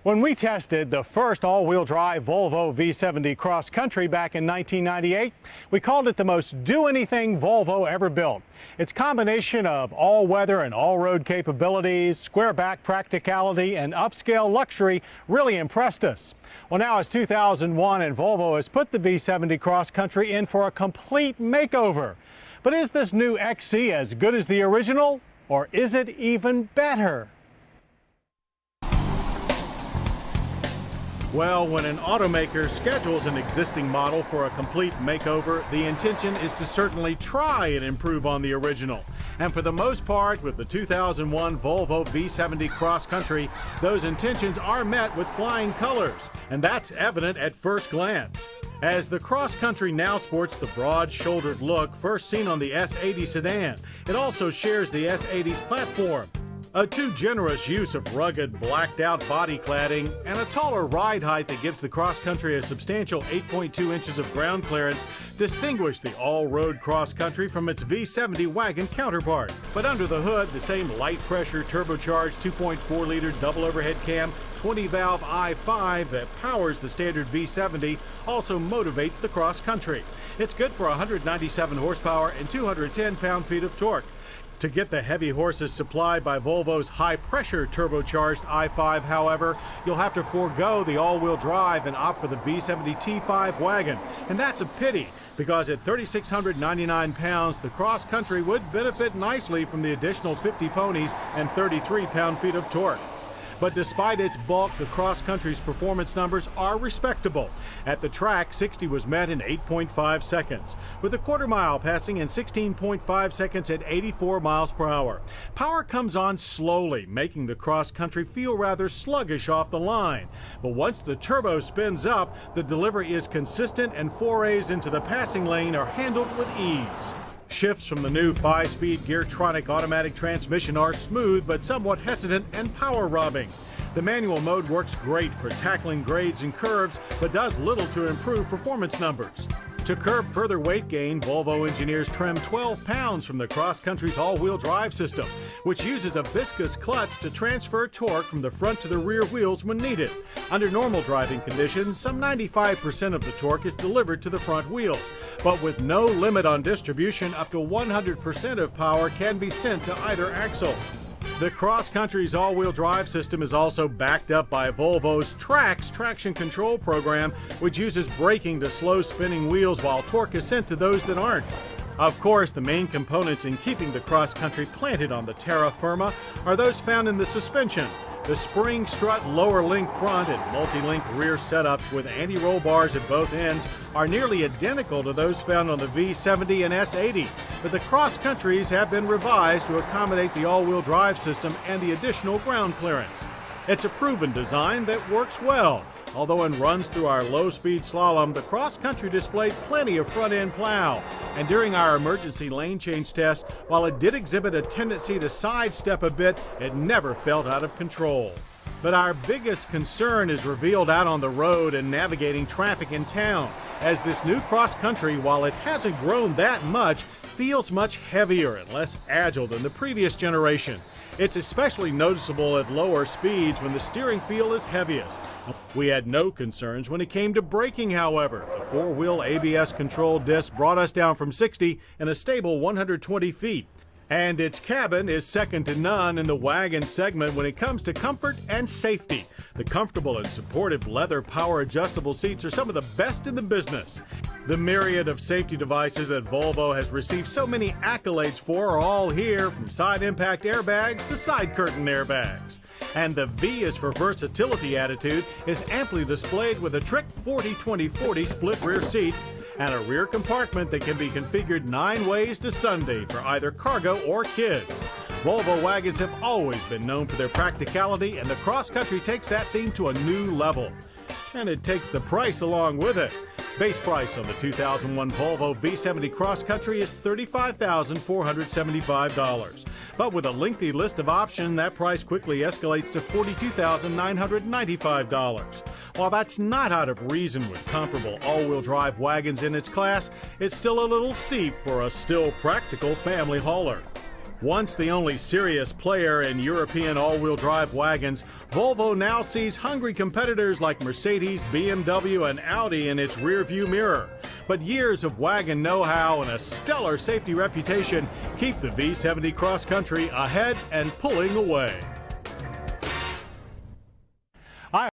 When we tested the first all-wheel drive Volvo V70 cross country back in 1998, we called it the most do-anything Volvo ever built. Its combination of all-weather and all-road capabilities, square-back practicality, and upscale luxury really impressed us. Well, now it's 2001 and Volvo has put the V70 cross country in for a complete makeover. But is this new XC as good as the original, or is it even better? Well, when an automaker schedules an existing model for a complete makeover, the intention is to certainly try and improve on the original. And for the most part, with the 2001 Volvo V70 Cross Country, those intentions are met with flying colors. And that's evident at first glance, as the Cross Country now sports the broad-shouldered look first seen on the S80 sedan. It also shares the S80's platform. A too generous use of rugged, blacked-out body cladding and a taller ride height that gives the Cross Country a substantial 8.2 inches of ground clearance distinguish the all-road Cross Country from its V70 wagon counterpart. But under the hood, the same light-pressure turbocharged 2.4-liter double overhead cam 20-valve i5 that powers the standard V70 also motivates the Cross Country. It's good for 197 horsepower and 210 pound-feet of torque. To get the heavy horses supplied by Volvo's high-pressure turbocharged i5, however, you'll have to forego the all-wheel drive and opt for the V70 T5 wagon. And that's a pity, because at 3,699 pounds, the Cross Country would benefit nicely from the additional 50 ponies and 33 pound-feet of torque. But despite its bulk, the Cross Country's performance numbers are respectable. At the track, 60 was met in 8.5 seconds, with a quarter mile passing in 16.5 seconds at 84 miles per hour. Power comes on slowly, making the Cross Country feel rather sluggish off the line. But once the turbo spins up, the delivery is consistent and forays into the passing lane are handled with ease. Shifts from the new 5-speed Geartronic automatic transmission are smooth but somewhat hesitant and power-robbing. The manual mode works great for tackling grades and curves, but does little to improve performance numbers. To curb further weight gain, Volvo engineers trim 12 pounds from the Cross Country's all-wheel drive system, which uses a viscous clutch to transfer torque from the front to the rear wheels when needed. Under normal driving conditions, some 95% of the torque is delivered to the front wheels, but with no limit on distribution, up to 100% of power can be sent to either axle. The Cross Country's all-wheel drive system is also backed up by Volvo's Trax traction control program, which uses braking to slow spinning wheels while torque is sent to those that aren't. Of course, the main components in keeping the Cross Country planted on the terra firma are those found in the suspension. The spring strut lower link front and multi-link rear setups with anti-roll bars at both ends are nearly identical to those found on the V70 and S80, but the Cross Countries have been revised to accommodate the all-wheel drive system and the additional ground clearance. It's a proven design that works well, although in runs through our low-speed slalom, the Cross Country displayed plenty of front-end plow. And during our emergency lane change test, while it did exhibit a tendency to sidestep a bit, it never felt out of control. But our biggest concern is revealed out on the road and navigating traffic in town, as this new Cross Country, while it hasn't grown that much, feels much heavier and less agile than the previous generation. It's especially noticeable at lower speeds when the steering feel is heaviest. We had no concerns when it came to braking, however. The four-wheel ABS-controlled disc brought us down from 60 in a stable 120 feet. And its cabin is second to none in the wagon segment when it comes to comfort and safety. The comfortable and supportive leather power-adjustable seats are some of the best in the business. The myriad of safety devices that Volvo has received so many accolades for are all here, from side impact airbags to side curtain airbags. And the V is for versatility attitude is amply displayed with a Trick 40-20-40 split rear seat and a rear compartment that can be configured 9 ways to Sunday for either cargo or kids. Volvo wagons have always been known for their practicality, and the Cross Country takes that theme to a new level. And it takes the price along with it. Base price on the 2001 Volvo V70 Cross Country is $35,475. But with a lengthy list of options, that price quickly escalates to $42,995. While that's not out of reason with comparable all-wheel drive wagons in its class, it's still a little steep for a still practical family hauler. Once the only serious player in European all-wheel drive wagons, Volvo now sees hungry competitors like Mercedes, BMW, and Audi in its rearview mirror. But years of wagon know-how and a stellar safety reputation keep the V70 Cross Country ahead and pulling away.